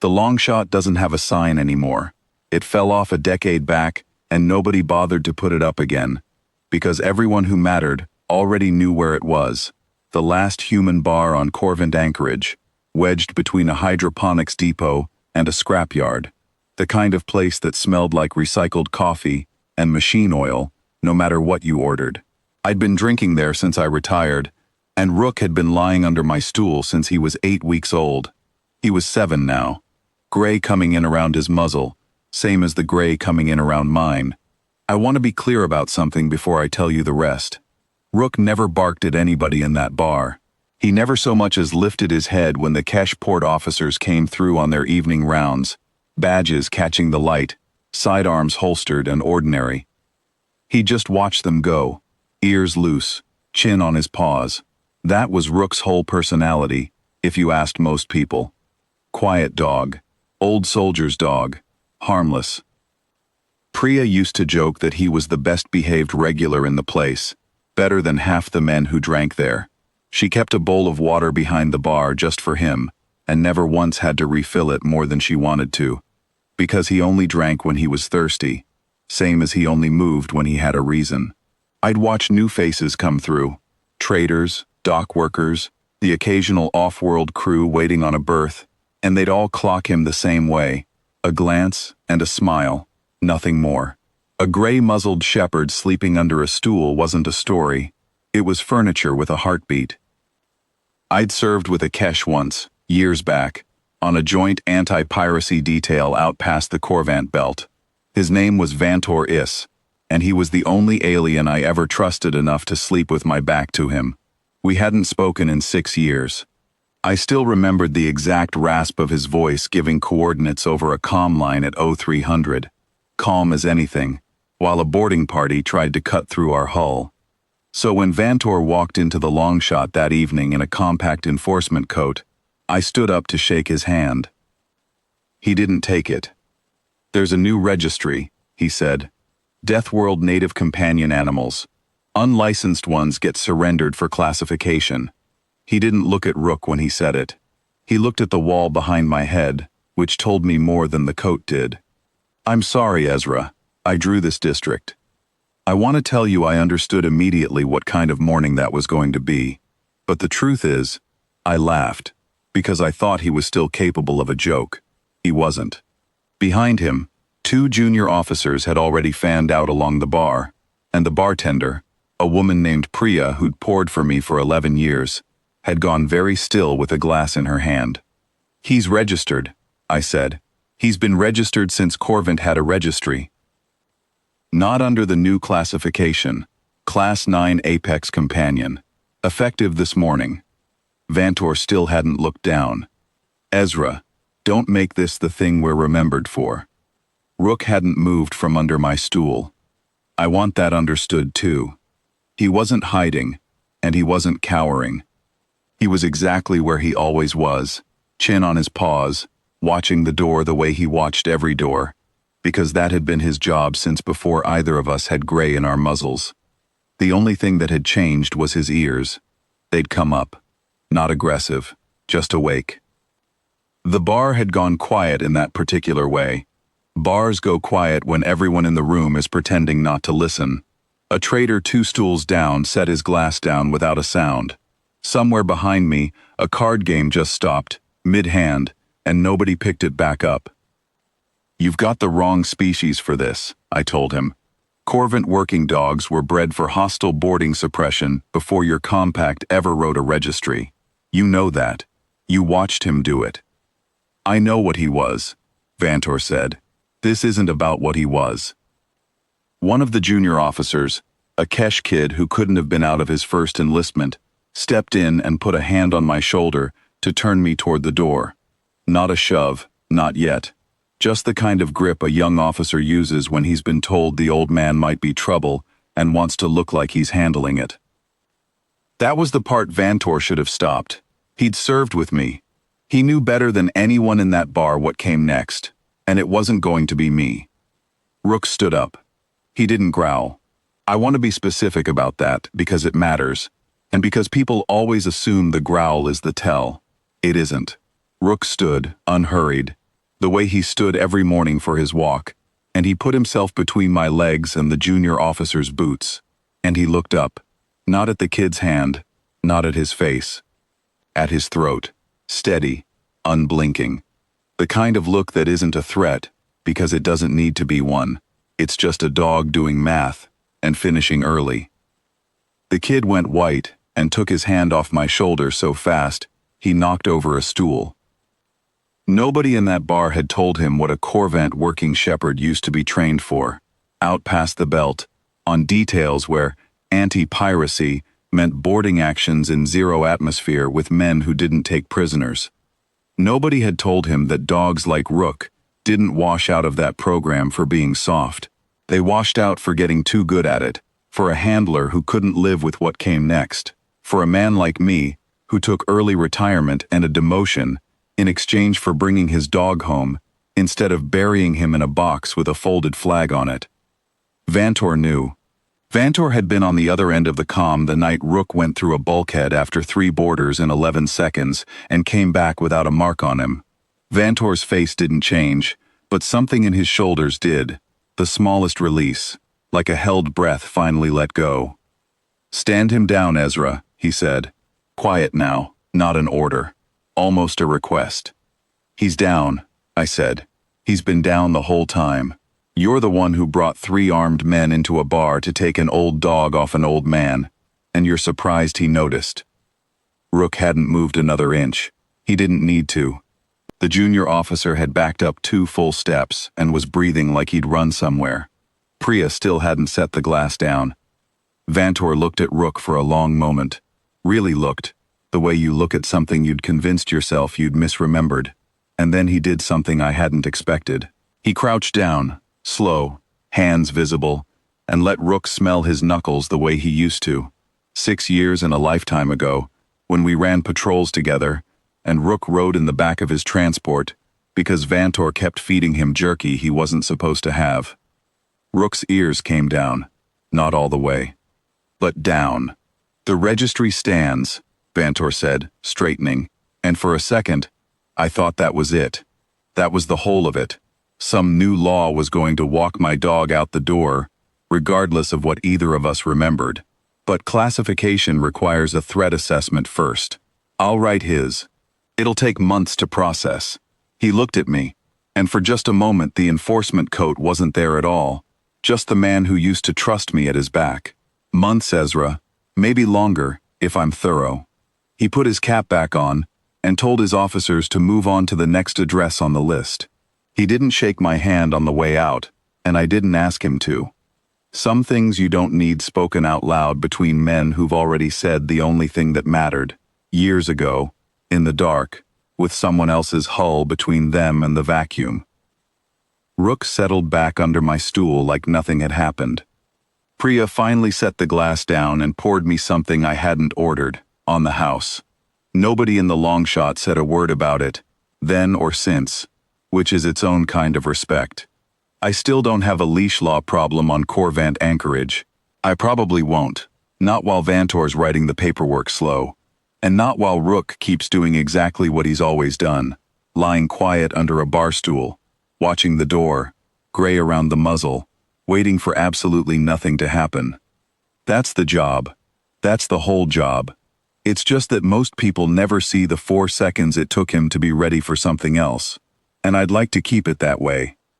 The long shot doesn't have a sign anymore. It fell off a decade back, and nobody bothered to put it up again, because everyone who mattered already knew where it was. The last human bar on Corvant Anchorage, wedged between a hydroponics depot and a scrapyard. The kind of place that smelled like recycled coffee and machine oil, no matter what you ordered. I'd been drinking there since I retired, and Rook had been lying under my stool since he was 8 weeks old. He was 7 now. Gray coming in around his muzzle, same as the gray coming in around mine. I want to be clear about something before I tell you the rest. Rook never barked at anybody in that bar. He never so much as lifted his head when the Kesh port officers came through on their evening rounds, badges catching the light, sidearms holstered and ordinary. He just watched them go, ears loose, chin on his paws. That was Rook's whole personality, if you asked most people. Quiet dog, old soldier's dog, harmless. Priya used to joke that he was the best-behaved regular in the place, better than half the men who drank there. She kept a bowl of water behind the bar just for him, and never once had to refill it more than she wanted to, because he only drank when he was thirsty, same as he only moved when he had a reason. I'd watch new faces come through, traders, dock workers, the occasional off-world crew waiting on a berth, and they'd all clock him the same way, a glance and a smile, nothing more. A gray-muzzled shepherd sleeping under a stool wasn't a story, it was furniture with a heartbeat. I'd served with a Kesh once, years back, on a joint anti-piracy detail out past the Corvant belt. His name was Vantor Is, and he was the only alien I ever trusted enough to sleep with my back to him. We hadn't spoken in 6 years. I still remembered the exact rasp of his voice giving coordinates over a comm line at 0300, calm as anything, while a boarding party tried to cut through our hull. So when Vantor walked into the long shot that evening in a compact enforcement coat, I stood up to shake his hand. He didn't take it. "There's a new registry," he said. "Deathworld native companion animals. Unlicensed ones get surrendered for classification." He didn't look at Rook when he said it. He looked at the wall behind my head, which told me more than the coat did. "I'm sorry, Ezra. I drew this district. I want to tell you I understood immediately what kind of morning that was going to be. But the truth is, I laughed, because I thought he was still capable of a joke. He wasn't." Behind him, 2 junior officers had already fanned out along the bar, and the bartender, a woman named Priya who'd poured for me for 11 years, had gone very still with a glass in her hand. "He's registered," I said. "He's been registered since Corvant had a registry. Not under the new classification, Class 9 Apex Companion. Effective this morning." Vantor still hadn't looked down. "Ezra, don't make this the thing we're remembered for." Rook hadn't moved from under my stool. I want that understood too. He wasn't hiding, and he wasn't cowering. He was exactly where he always was, chin on his paws, watching the door the way he watched every door, because that had been his job since before either of us had gray in our muzzles. The only thing that had changed was his ears. They'd come up, not aggressive, just awake. The bar had gone quiet in that particular way. Bars go quiet when everyone in the room is pretending not to listen. A trader 2 stools down set his glass down without a sound. Somewhere behind me, a card game just stopped, mid-hand, and nobody picked it back up. "You've got the wrong species for this," I told him. "Corvant working dogs were bred for hostile boarding suppression before your compact ever wrote a registry. You know that. You watched him do it." "I know what he was," Vantor said. "This isn't about what he was." One of the junior officers, a Kesh kid who couldn't have been out of his first enlistment, stepped in and put a hand on my shoulder to turn me toward the door. Not a shove, not yet. Just the kind of grip a young officer uses when he's been told the old man might be trouble and wants to look like he's handling it. That was the part Vantor should have stopped. He'd served with me. He knew better than anyone in that bar what came next, and it wasn't going to be me. Rook stood up. He didn't growl. I want to be specific about that because it matters, and because people always assume the growl is the tell. It isn't. Rook stood, unhurried, The way he stood every morning for his walk, and he put himself between my legs and the junior officer's boots. And he looked up, not at the kid's hand, not at his face, at his throat, steady, unblinking. The kind of look that isn't a threat, because it doesn't need to be one. It's just a dog doing math and finishing early. The kid went white and took his hand off my shoulder so fast, he knocked over a stool. Nobody in that bar had told him what a Corvette working shepherd used to be trained for, out past the belt, on details where anti-piracy meant boarding actions in zero atmosphere with men who didn't take prisoners. Nobody had told him that dogs like Rook didn't wash out of that program for being soft. They washed out for getting too good at it, for a handler who couldn't live with what came next, for a man like me who took early retirement and a demotion in exchange for bringing his dog home instead of burying him in a box with a folded flag on it. Vantor knew. Vantor had been on the other end of the comm the night Rook went through a bulkhead after 3 boarders in 11 seconds and came back without a mark on him. Vantor's face didn't change, but something in his shoulders did, the smallest release, like a held breath finally let go. "Stand him down, Ezra," he said. "Quiet now, not an order. Almost a request." "He's down," I said. "He's been down the whole time. You're the one who brought 3 armed men into a bar to take an old dog off an old man, and you're surprised he noticed." Rook hadn't moved another inch. He didn't need to. The junior officer had backed up 2 full steps and was breathing like he'd run somewhere. Priya still hadn't set the glass down. Vantor looked at Rook for a long moment. Really looked, the way you look at something you'd convinced yourself you'd misremembered. And then he did something I hadn't expected. He crouched down, slow, hands visible, and let Rook smell his knuckles the way he used to. 6 years and a lifetime ago, when we ran patrols together, and Rook rode in the back of his transport because Vantor kept feeding him jerky he wasn't supposed to have. Rook's ears came down, not all the way, but down. "The registry stands," Vantor said, straightening, and for a second, I thought that was it. That was the whole of it. Some new law was going to walk my dog out the door, regardless of what either of us remembered. But classification requires a threat assessment first. I'll write his. It'll take months to process. He looked at me, and for just a moment the enforcement coat wasn't there at all, just the man who used to trust me at his back. Months, Ezra, maybe longer, if I'm thorough. He put his cap back on, and told his officers to move on to the next address on the list. He didn't shake my hand on the way out, and I didn't ask him to. Some things you don't need spoken out loud between men who've already said the only thing that mattered, years ago, in the dark, with someone else's hull between them and the vacuum. Rook settled back under my stool like nothing had happened. Priya finally set the glass down and poured me something I hadn't ordered, on the house. Nobody in the long shot said a word about it, then or since, which is its own kind of respect. I still don't have a leash law problem on Corvette anchorage. I probably won't, not while Vantor's writing the paperwork slow, and not while Rook keeps doing exactly what he's always done, lying quiet under a bar stool, watching the door, gray around the muzzle, waiting for absolutely nothing to happen. That's the job. That's the whole job. It's just that most people never see the 4 seconds it took him to be ready for something else, and I'd like to keep it that way.